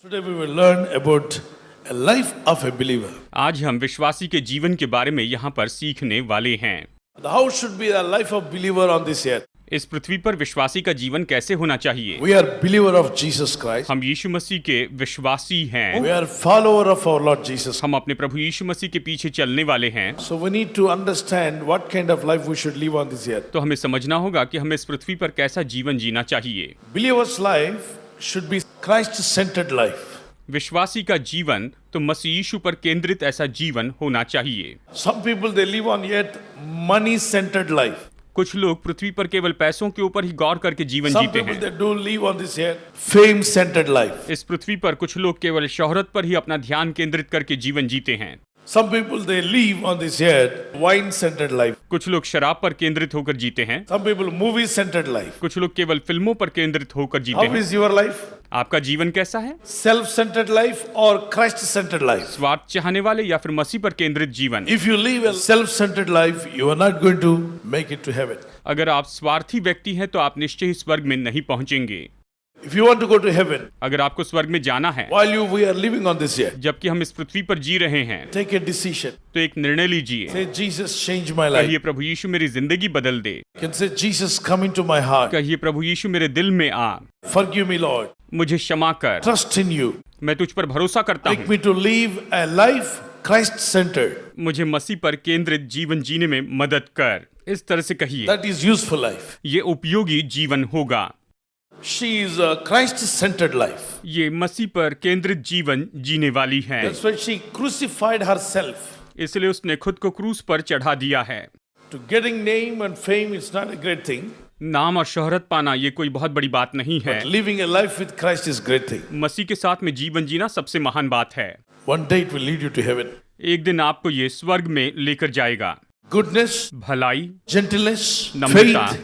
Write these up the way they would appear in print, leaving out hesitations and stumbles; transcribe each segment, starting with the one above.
Today we will learn about a life of a believer. आज हम विश्वासी के जीवन के बारे में यहाँ पर सीखने वाले हैं। How should be the life of believer on this earth? इस पृथ्वी पर विश्वासी का जीवन कैसे होना चाहिए? We are believer of Jesus Christ. हम यीशु मसीह के विश्वासी हैं। We are follower of our Lord Jesus. हम अपने प्रभु यीशु मसीह के पीछे चलने वाले हैं। So we need to understand what kind of life we should live on this earth. तो हमें समझना होगा कि हमें इस पृथ्वी पर कैसा जीवन जीना चाहिए। Believer's life should be Christ-centered life. विश्वासी का जीवन तो मसीह यीशु पर केंद्रित ऐसा जीवन होना चाहिए। Some people they live on earth money-centered life. कुछ लोग पृथ्वी पर केवल पैसों के ऊपर ही गौर करके जीवन Some जीते people हैं। they do live on this earth fame-centered life. इस पृथ्वी पर कुछ लोग केवल शोहरत पर ही अपना ध्यान केंद्रित करके जीवन जीते हैं। Some people they live on this earth wine-centered life. कुछ लोग शराब पर केंद्रित होकर जीते हैं। Some people movie-centered life. कुछ लोग केवल फिल्मों पर केंद्रित होकर जीते How हैं। is your life? आपका जीवन कैसा है? Self-centered life or Christ-centered life? स्वार्थ चाहने वाले या फिर मसीह पर केंद्रित जीवन? If you live a self-centered life, you are not going to make it to heaven. अगर आप स्वार्थी व्यक्ति हैं तो आप निश्चय ही स्वर्ग में नहीं पहुंचेंगे। If you want to go to heaven, अगर आपको स्वर्ग में जाना है, while we are living on this earth, जबकि हम इस पृथ्वी पर जी रहे हैं, take a decision. तो एक निर्णय लीजिए। Say, Jesus, change my life. कहिए प्रभु यीशु मेरी जिंदगी बदल दे। You can say, Jesus, come into my heart. कहिए प्रभु यीशु मेरे दिल में आ। Forgive me, Lord. मुझे क्षमा कर। Trust in you. मैं तुझ पर भरोसा करता Make हूँ। me to live a life Christ-centered. मुझे मसीह पर केंद्रित जीवन जीने में मदद कर। इस तरह से कहिए। That is useful life. ये उपयोगी जीवन होगा। She is a Christ-centered life. ये मसीह पर केंद्रित जीवन जीने वाली है। That's why she crucified herself. इसलिए उसने खुद को क्रूस पर चढ़ा दिया है। To getting name and fame is not a great thing. नाम और शोहरत पाना ये कोई बहुत बड़ी बात नहीं है। But living a life with Christ is great thing. मसीह के साथ में जीवन जीना सबसे महान बात है। One day it will lead you to heaven. एक दिन आपको ये स्वर्ग में लेकर जाएगा। Goodness, भलाई, gentleness, नम्रता, faith,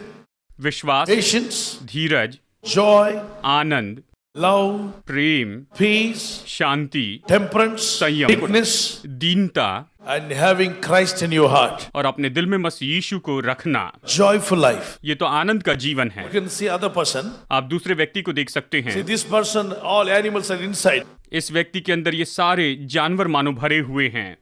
विश्वास, patience, धीरज, joy, आनंद, love, प्रेम, peace, शांति, temperance, संयम, meekness, दीनता and having Christ in your heart. और अपने दिल में मसीह यीशु को रखना। Joyful life. ये तो आनंद का जीवन है। You can see other person. आप दूसरे व्यक्ति को देख सकते See हैं। this person, all animals are inside. इस व्यक्ति के अंदर ये सारे जानवर मानो भरे हुए हैं।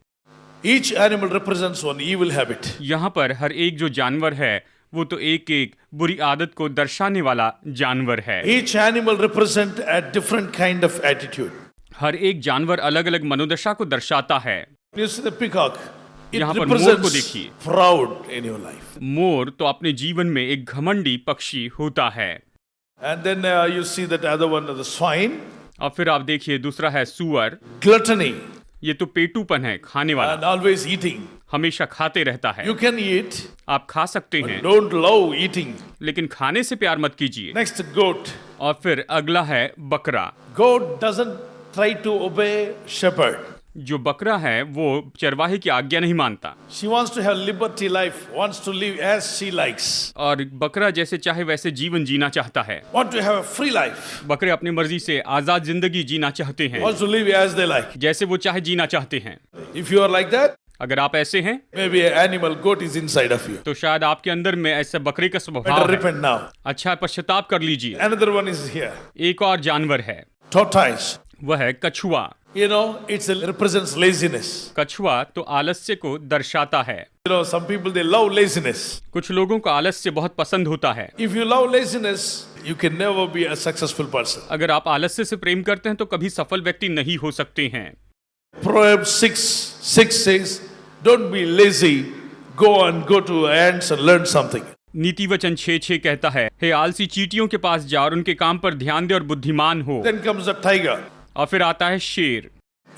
Each animal represents one evil habit. यहाँ पर हर एक जो जानवर है वो तो एक एक बुरी आदत को दर्शाने वाला जानवर है। Each animal represent a different kind of attitude. हर एक जानवर अलग अलग मनोदशा को दर्शाता है। You see the peacock. It यहाँ पर मोर को represents देखिए। proud in your life. मोर तो अपने जीवन में एक घमंडी पक्षी होता है। And then you see that other one, the swine. और फिर आप देखिए दूसरा है सुअर। Gluttony ये तो पेटूपन है, खाने and वाला, always eating. हमेशा खाते रहता है। You can eat, आप खा सकते हैं but don't love eating. लेकिन खाने से प्यार मत कीजिए। Next, goat. और फिर अगला है बकरा। Goat doesn't try to obey shepherd. जो बकरा है वो चरवाहे की आज्ञा नहीं मानता She wants to have liberty life, wants to live as she likes. और बकरा जैसे चाहे वैसे जीवन जीना चाहता है। Want to have a free life, बकरे अपनी मर्जी से आजाद जिंदगी जीना चाहते हैं, wants to live as they like. जैसे वो चाहे जीना चाहते हैं। If you are like that, अगर आप ऐसे हैं maybe an animal goat is inside of you. तो शायद आपके अंदर में ऐसा बकरे का Better स्वभाव है। repent now. अच्छा, पश्चाताप कर लीजिए। Another one is here. एक और जानवर है, Tortoise. वह है कछुआ। You know, it represents laziness. कछुआ तो आलस्य को दर्शाता है। You know, some people they love laziness. कुछ लोगों को आलस्य बहुत पसंद होता है। If you love laziness, you can never be a successful person. अगर आप आलस्य से प्रेम करते हैं तो कभी सफल व्यक्ति नहीं हो सकते हैं। Proverbs 6:6 says, "Don't be lazy. Go to ants and learn something." नीति वचन 6:6 कहता है, हे आलसी, चींटियों के पास जा और उनके काम पर ध्यान दे और बुद्धिमान हो। Then comes a tiger. और फिर आता है शेर।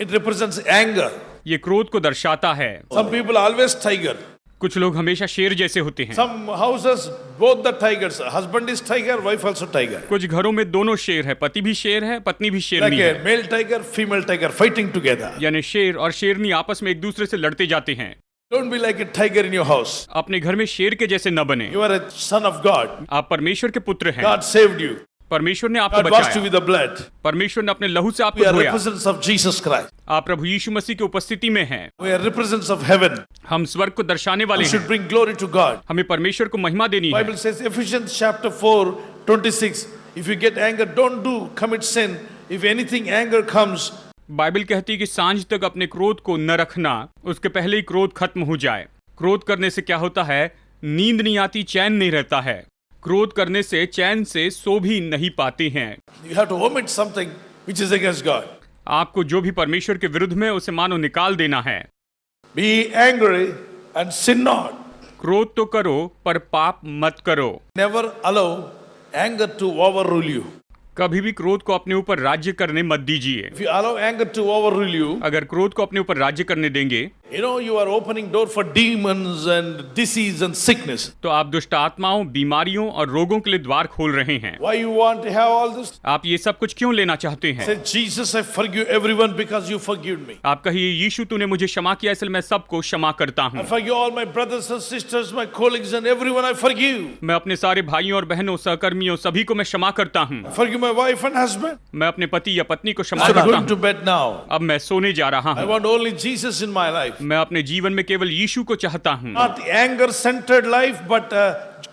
It represents anger. ये क्रोध को दर्शाता है। Some people always tiger. कुछ लोग हमेशा शेर जैसे होते हैं। Some houses, both the tigers. Husband is tiger, wife also tiger. कुछ घरों में दोनों शेर है, पति भी शेर है, पत्नी भी Like शेरनी a है। male tiger, female tiger fighting together. यानी शेर और शेरनी आपस में एक दूसरे से लड़ते जाते हैं। Don't be like a tiger in your house. अपने घर में शेर के जैसे न बने। You are a son of God. आप परमेश्वर के पुत्र हैं। God saved you. परमेश्वर ने आपको God washed you बचाया। with the blood. परमेश्वर ने अपने लहू से We आपको are धोया। representatives of Jesus Christ. आप प्रभु यीशु मसीह की उपस्थिति में हैं। We are representatives of heaven. हम स्वर्ग को दर्शाने वाले We should हैं। bring glory to God. हमें परमेश्वर को महिमा देनी है। Bible says, Ephesians chapter 4:26, if you get anger, don't commit sin. If anything anger comes, Bible कहती है कि सांझ तक अपने क्रोध को न रखना, उसके पहले ही क्रोध खत्म हो जाए। क्रोध करने से क्या होता है? नींद नहीं आती, चैन नहीं रहता है। क्रोध करने से चैन से सो भी नहीं पाते हैं। you have to omit something which is against God. आपको जो भी परमेश्वर के विरुद्ध में उसे मानो निकाल देना है। Be angry and sin not. क्रोध तो करो पर पाप मत करो। Never allow anger to overrule you. कभी भी क्रोध को अपने ऊपर राज्य करने मत दीजिए। If you allow anger to overrule you, अगर क्रोध को अपने ऊपर राज्य करने देंगे you are opening door for demons and disease and sickness. तो आप दुष्ट आत्माओं, बीमारियों और रोगों के लिए द्वार खोल रहे हैं। Why you want to have all this? आप ये सब कुछ क्यों लेना चाहते हैं? Say, Jesus, I forgive everyone because you forgive me. आप कहिए, यीशु तूने मुझे क्षमा किया इसलिए मैं सबको क्षमा करता हूँ। I forgive all my brothers and sisters, my colleagues and everyone I forgive. मैं अपने सारे भाइयों और बहनों, सहकर्मियों सभी को मैं क्षमा करता हूँ। I forgive my wife and husband. मैं अपने पति या पत्नी को क्षमा I'm करता going to हूँ। bed now. अब मैं सोने जा रहा I हूँ। want only Jesus in my life. मैं अपने जीवन में केवल यीशु को चाहता हूँ। Not anger-centered life, but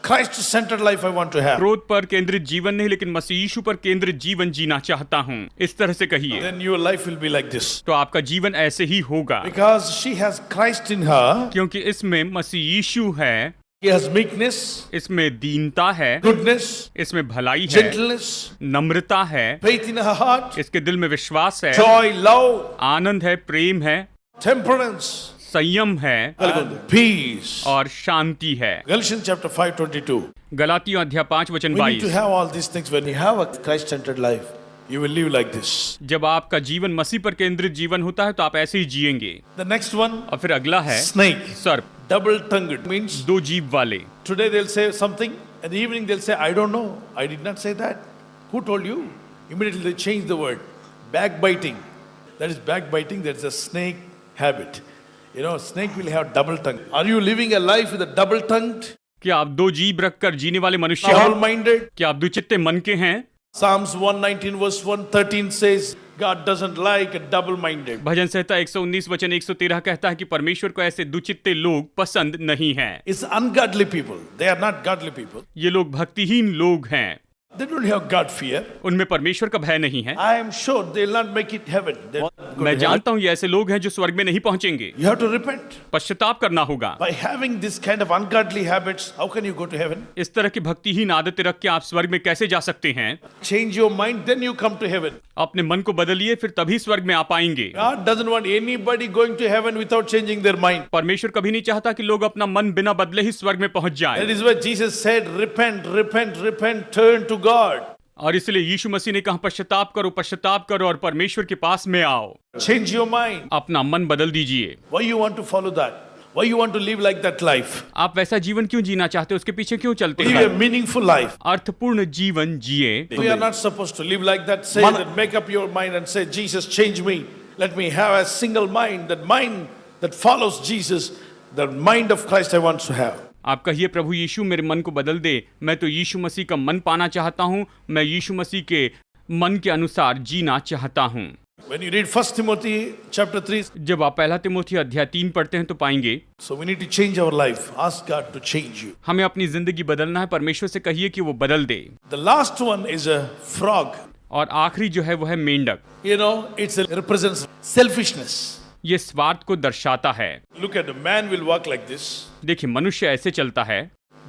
Christ-centered life I want to have. क्रोध पर केंद्रित जीवन नहीं, लेकिन मसीह यीशु पर केंद्रित जीवन जीना चाहता हूँ। इस तरह से कहिए, Then your life will be like this. तो आपका जीवन ऐसे ही होगा। Because she has Christ in her, क्योंकि इसमें मसीह यीशु है, she has meekness, इसमें दीनता है, goodness, इसमें भलाई है, gentleness, नम्रता है, faith in her heart, इसके दिल में विश्वास है, joy, love, आनंद है, प्रेम है, temperance, संयम है peace. और शांति है। Galatians chapter 5:22. गलातियों अध्याय 5 वचन We need to 22। have all these things. When you have a Christ-centered life, you will live like this. जब आपका जीवन मसीह पर केंद्रित जीवन होता है तो आप ऐसे ही जिएंगे। The next one, और फिर अगला है snake, सर्प, double-tongued, means दो जीभ वाले। today they'll say something, and the evening they'll say, I don't know, I did not say that. Who told you? Immediately they change the word. Backbiting. That is backbiting, that's a snake habit. Snake will have double tongue. Are you living a life with a double tongued? क्या आप दो जीभ रखकर जीने वाले मनुष्य Double हैं? minded? क्या आप दुचित्ते मन के हैं? Psalms 119 verse 113 says, God doesn't like a double minded. भजन संहिता 119 वचन 113 कहता है कि परमेश्वर को ऐसे दुचित्ते लोग पसंद नहीं हैं। It's ungodly people. They are not godly people. ये लोग भक्तिहीन लोग हैं। They don't have God fear. उनमें परमेश्वर का भय नहीं है। I am sure they'll not make it heaven. They'll not go to मैं heaven. जानता हूँ ये ऐसे लोग हैं जो स्वर्ग में नहीं पहुंचेंगे। You have to repent. पश्चाताप करना होगा। By having this kind of ungodly habits, how can you go to heaven? इस तरह की भक्तिहीन आदतें रख के आप स्वर्ग में कैसे जा सकते हैं? Change your mind, then you come to heaven. अपने मन को बदलिए, फिर तभी स्वर्ग में आ पाएंगे। God doesn't want anybody going to heaven without changing their mind. परमेश्वर कभी नहीं चाहता कि लोग अपना मन बिना बदले ही स्वर्ग में पहुंच That जाएं। is why Jesus said, repent, repent, repent, turn to God. और इसलिए यीशु मसीह ने कहा पश्चाताप करो और परमेश्वर के पास में आओ। Change your mind. अपना मन बदल दीजिए। Why you want to follow that? Why you want to live like that life? आप वैसा जीवन क्यों जीना चाहते हो? उसके पीछे क्यों चलते Live a हैं? meaningful life. अर्थपूर्ण जीवन जिए। We are not supposed to live like that. Say that, make up your mind and say, Jesus, change me. Let me have a single mind that follows Jesus. The mind of Christ I want to have. आप कहिए, प्रभु यीशु मेरे मन को बदल दे। मैं तो यीशु मसीह का मन पाना चाहता हूँ। मैं यीशु मसीह के मन के अनुसार जीना चाहता हूँ। When you read 1 Timothy chapter 3, जब आप पहला तिमोथी अध्याय 3 पढ़ते हैं तो पाएंगे so we need to change our life. Ask God to change you. हमें अपनी जिंदगी बदलना है। परमेश्वर से कहिए कि वो बदल दे। The last one is a frog. और आखिरी जो है वो है मेंढक। It represents selfishness. ये स्वार्थ को दर्शाता है। Look at a man will walk like this. देखिए, मनुष्य ऐसे चलता है,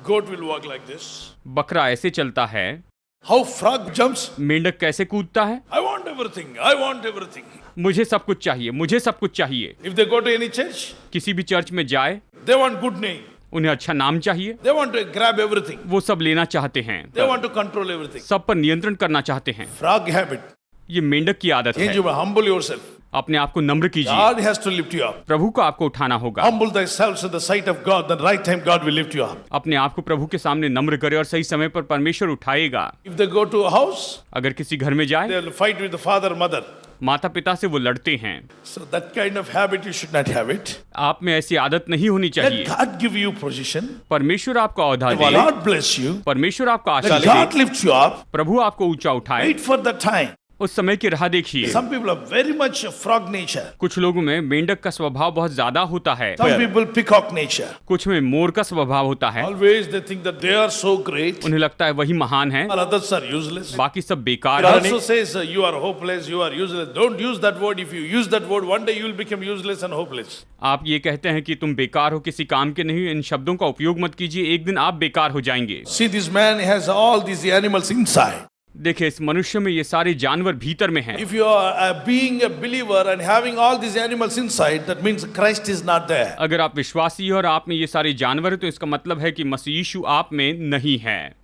Goat will walk like this. बकरा ऐसे चलता है, How frog jumps? मेंढक कैसे कूदता है? I want everything. I want everything. मुझे सब कुछ चाहिए, मुझे सब कुछ चाहिए। If they go to any church, किसी भी चर्च में जाए, they want good name. उन्हें अच्छा नाम चाहिए, They want to grab everything. वो सब लेना चाहते हैं, They want to control everything. सब पर नियंत्रण करना चाहते हैं। Frog habit. ये मेंढक की आदत Change है। your humble yourself. अपने आप को नम्र कीजिए। God has to lift you up. प्रभु को आपको उठाना होगा। Humble thyself in the sight of God. Then right time God will lift you up. अपने आप को प्रभु के सामने नम्र करे और सही समय पर परमेश्वर उठाएगा। If they go to a house, अगर किसी घर में जाए, they will fight with the father, mother. माता पिता से वो लड़ते हैं। So that kind of habit you should not have it. आप में ऐसी आदत नहीं होनी Let चाहिए। God give you position. परमेश्वर आपको औधा Let they, God bless you. परमेश्वर आपको Let Ashish God they, lift you up. प्रभु आपको ऊंचा उठाए। Wait for the time. उस समय की राह देखिए। Some people are very much frog nature. कुछ लोगों में मेंढक का स्वभाव बहुत ज्यादा होता है, Some people peacock nature. कुछ में मोर का स्वभाव होता है। Always they think that they are so great. उन्हें लगता है वही महान है, All others are useless. बाकी सब बेकार It है। also says you are hopeless, you are useless. Don't use that word. If you use that word, one day you will become useless and hopeless. आप ये कहते हैं कि तुम बेकार हो, किसी काम के नहीं हो, इन शब्दों का उपयोग मत कीजिए, एक दिन आप बेकार हो जाएंगे। See, this man has all these animals inside. देखिए, इस मनुष्य में ये सारे जानवर भीतर में हैं। If you are being a believer and having all these animals inside, that means Christ is not there. अगर आप विश्वासी हो और आप में ये सारे जानवर है, तो इसका मतलब है कि मसीह यीशु आप में नहीं है।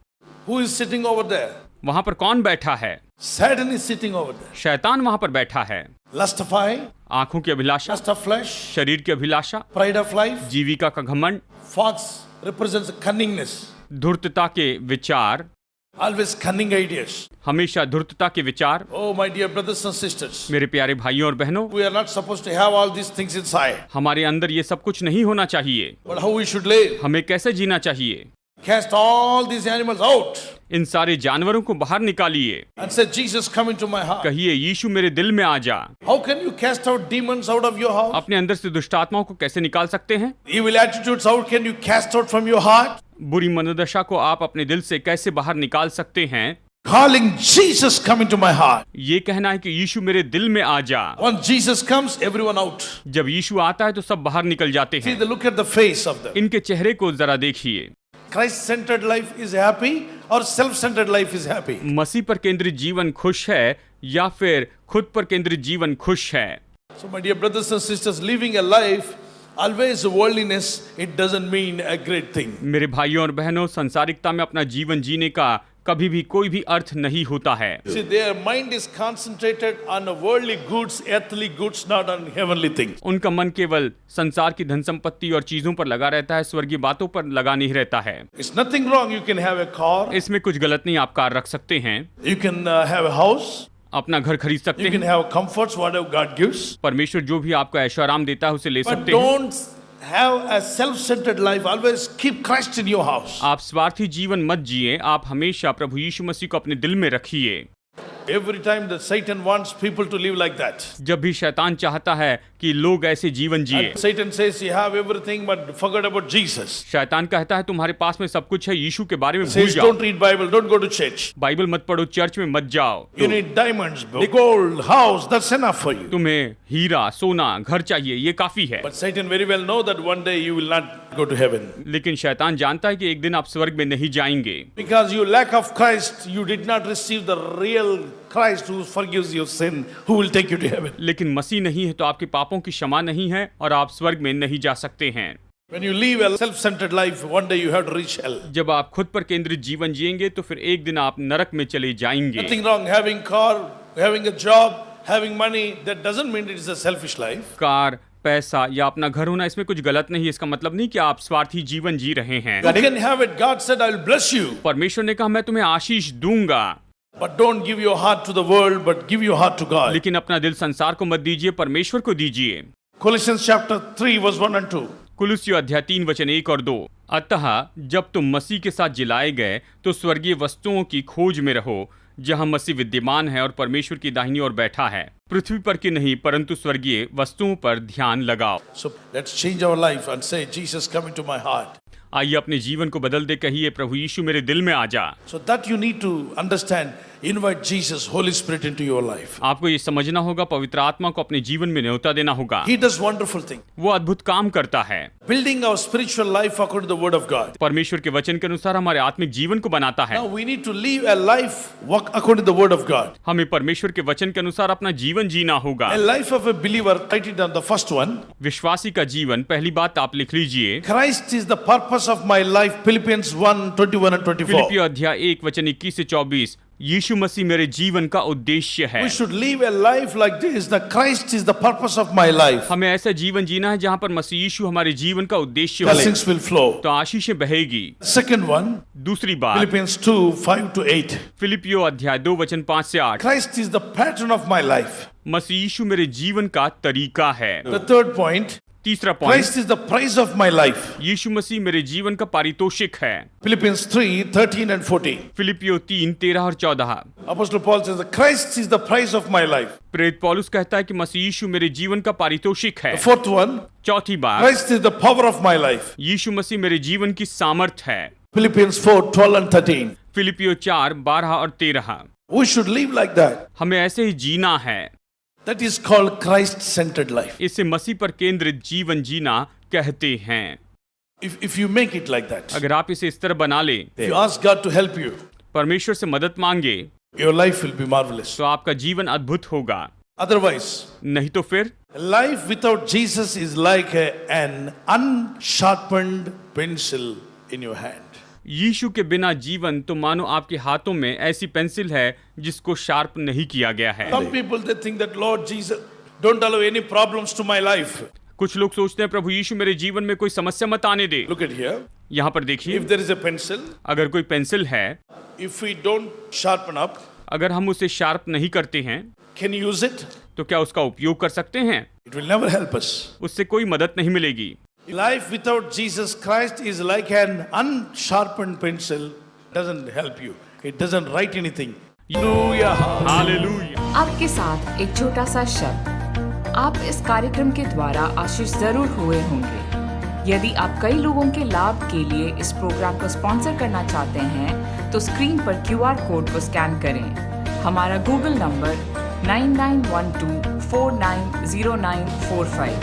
Who is sitting over there? वहां पर कौन बैठा है? Satan is sitting over there. शैतान वहां पर बैठा है। Lust of eye, आंखों की अभिलाषा, lust of flesh, शरीर की अभिलाषा, pride of life. जीविका का घमंड, Fox represents cunningness. धूर्तता के विचार, Always cunning ideas. हमेशा धूर्तता के विचार। Oh, my dear brothers and sisters, मेरे प्यारे भाइयों और बहनों, we are not supposed to have all these things inside. हमारे अंदर ये सब कुछ नहीं होना चाहिए। But how we should live? हमें कैसे जीना चाहिए? Cast all these animals out इन सारे जानवरों को बाहर निकालिए। and say, Jesus, come into my heart. कहिए, यीशु मेरे दिल में आ जा। How can you cast out demons out of your house? अपने अंदर से दुष्ट आत्माओं को कैसे निकाल सकते हैं? Evil attitudes, how can you cast out from your heart? बुरी मनोदशा को आप अपने दिल से कैसे बाहर निकाल सकते हैं? Calling Jesus, come into my heart. ये कहना है कि यीशु मेरे दिल में आ जा। Once Jesus comes, everyone out. जब यीशु आता है तो सब बाहर निकल जाते See, हैं। look at the face of them. इनके चेहरे को जरा देखिए। Christ-centered life is happy or self-centered life is happy? मसीह पर केंद्रित जीवन खुश है या फिर खुद पर केंद्रित जीवन खुश है? So, my dear brothers and sisters, living a life always worldliness, it doesn't mean a great thing. मेरे भाइयों और बहनों, संसारिकता में अपना जीवन जीने का कभी भी कोई भी अर्थ नहीं होता है। See, their mind is concentrated on worldly goods, earthly goods, not on heavenly things. उनका मन केवल संसार की धन संपत्ति और चीजों पर लगा रहता है, स्वर्गीय बातों पर लगा नहीं रहता है। It's nothing wrong. You can have a car. इसमें कुछ गलत नहीं, आप कार रख सकते हैं, You can have a house. अपना घर खरीद सकते You can हैं, have comforts, whatever God gives. परमेश्वर जो भी आपको ऐशो आराम देता है उसे ले But सकते हैं। don't have a self-centered life. Always keep Christ in your house. आप स्वार्थी जीवन मत जिए, आप हमेशा प्रभु यीशु मसीह को अपने दिल में रखिए। Every time that Satan wants people to live like that. जब भी शैतान चाहता है कि लोग ऐसे जीवन जिए, And Satan says you have everything but forget about Jesus. शैतान कहता है तुम्हारे पास में सब कुछ है, यीशु के बारे में भूल Says जाओ, don't read Bible, don't go to church. Bible मत पढ़ो, चर्च में मत जाओ, You need diamonds, gold, house, that's enough for you. तुम्हें हीरा सोना घर चाहिए, ये काफी है। But Satan very well know that one day you will not go to heaven. लेकिन शैतान जानता है कि एक दिन आप स्वर्ग में नहीं जाएंगे, Because you lack of Christ, you did not receive the real Christ who forgives your sin, who will take you to heaven. लेकिन मसीह नहीं है तो आपके पापों की क्षमा नहीं है और आप स्वर्ग में नहीं जा सकते हैं। When you live a self-centered life, one day you have to reach hell. जब आप खुद पर केंद्रित जीवन जिएंगे तो फिर एक दिन आप नरक में चले जाएंगे। Nothing wrong having car, having a job, having money. That doesn't mean it is a selfish life. Car, पैसा या अपना घर होना, इसमें कुछ गलत नहीं है। इसका मतलब नहीं कि आप स्वार्थी जीवन जी रहे हैं। You can have it. God said, I will bless you. परमेश्वर ने कहा मैं तुम्हें आशीष दूंगा, But don't give your heart to the world, but give your heart to God. लेकिन अपना दिल संसार को मत दीजिए, परमेश्वर को दीजिए। Colossians chapter 3 verse 1 and 2. कुलुस्सियों अध्याय 3 वचन 1 और 2। अतः जब तुम मसीह के साथ जिलाए गए तो स्वर्गीय वस्तुओं की खोज में रहो, जहां मसीह विद्यमान है और परमेश्वर की दाहिनी ओर बैठा है। पृथ्वी पर की नहीं परंतु स्वर्गीय वस्तुओं पर ध्यान लगाओ। So let's change our life and say, Jesus, come into my heart. आइए अपने जीवन को बदल दे, कहिए प्रभु यीशु मेरे दिल में आ जा। So that you need to understand, invite Jesus, Holy Spirit into your life. आपको ये समझना होगा, पवित्र आत्मा को अपने जीवन में न्योता देना होगा। He does wonderful things. वो अद्भुत काम करता है, Building our spiritual life according to the word of God. परमेश्वर के वचन के अनुसार हमारे आत्मिक जीवन को बनाता है। Now we need to live a life walk according to the word of God. हमें परमेश्वर के वचन के अनुसार अपना जीवन जीना होगा। A life of a believer, write it down, the first one. विश्वासी का जीवन, पहली बात आप लिख लीजिए, Christ is the purpose of my life. Philippians 1:21 and 24. फिलिपियों अध्याय 1 वचन 21 से 24। यीशु मसीह मेरे जीवन का उद्देश्य है। We should live a life like this. The Christ is the purpose of my life. हमें ऐसा जीवन जीना है जहाँ पर मसीह यीशु हमारे जीवन का उद्देश्य बने, Blessings will flow. तो आशीषें बहेगी। Second one, दूसरी बात, Philippians 2:5 to 8. फिलिपियों अध्याय 2 वचन 5 से 8। Christ is the pattern of my life. मसीह यीशु मेरे जीवन का तरीका है। The third point, तीसरा point, Christ is the price of my life. यीशु मसीह मेरे जीवन का पारितोषिक है। Philippians 3:13 and 14. फिलिपियो 3:13 और 14। Apostle Paul says, Christ is the price of my life. प्रेरित पौलुस कहता है कि मसीह यीशु मेरे जीवन का पारितोषिक है। The fourth one, चौथी बात, Christ is the power of my life. यीशु मसीह मेरे जीवन की सामर्थ है। Philippians 4:12 and 13. फिलिपियो 4:12 और 13। We should live like that. हमें ऐसे ही जीना है। That is called Christ-centered life. इसे मसीह पर केंद्रित जीवन जीना कहते हैं। If you make it like that, अगर आप इसे इस तरह बना ले, if you ask God to help you, परमेश्वर से मदद मांगे, your life will be marvelous. तो आपका जीवन अद्भुत होगा। Otherwise, नहीं तो फिर life without Jesus is like an unsharpened pencil in your hand. यीशु के बिना जीवन तो मानो आपके हाथों में ऐसी पेंसिल है जिसको शार्प नहीं किया गया है। Some people they think that Lord Jesus, don't allow any problems to my life. कुछ लोग सोचते हैं प्रभु यीशु मेरे जीवन में कोई समस्या मत आने दे। Look at here. यहाँ पर देखिए, If there is a pencil, अगर कोई पेंसिल है, if we don't sharpen up, अगर हम उसे शार्प नहीं करते हैं, can you use it? तो क्या उसका उपयोग कर सकते हैं? It will never help us. उससे कोई मदद नहीं मिलेगी। Life without Jesus Christ is like an unsharpened pencil. Doesn't help you. It doesn't write anything. Hallelujah. Hallelujah. आपके साथ एक छोटा सा शब्द। आप इस कार्यक्रम के द्वारा आशीष जरूर हुए होंगे। यदि आप कई लोगों के लाभ के लिए इस प्रोग्राम को स्पॉन्सर करना चाहते हैं तो स्क्रीन पर QR कोड को स्कैन करें। हमारा गूगल नंबर 9912490945,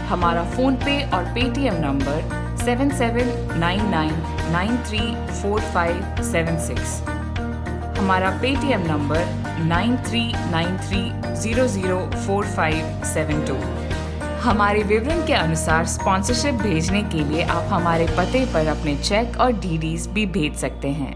हमारा फोन पे और पेटीएम नंबर 7799934576, हमारा पेटीएम नंबर 9393004572। हमारे विवरण के अनुसार स्पॉन्सरशिप भेजने के लिए आप हमारे पते पर अपने चेक और DDs भी भेज सकते हैं।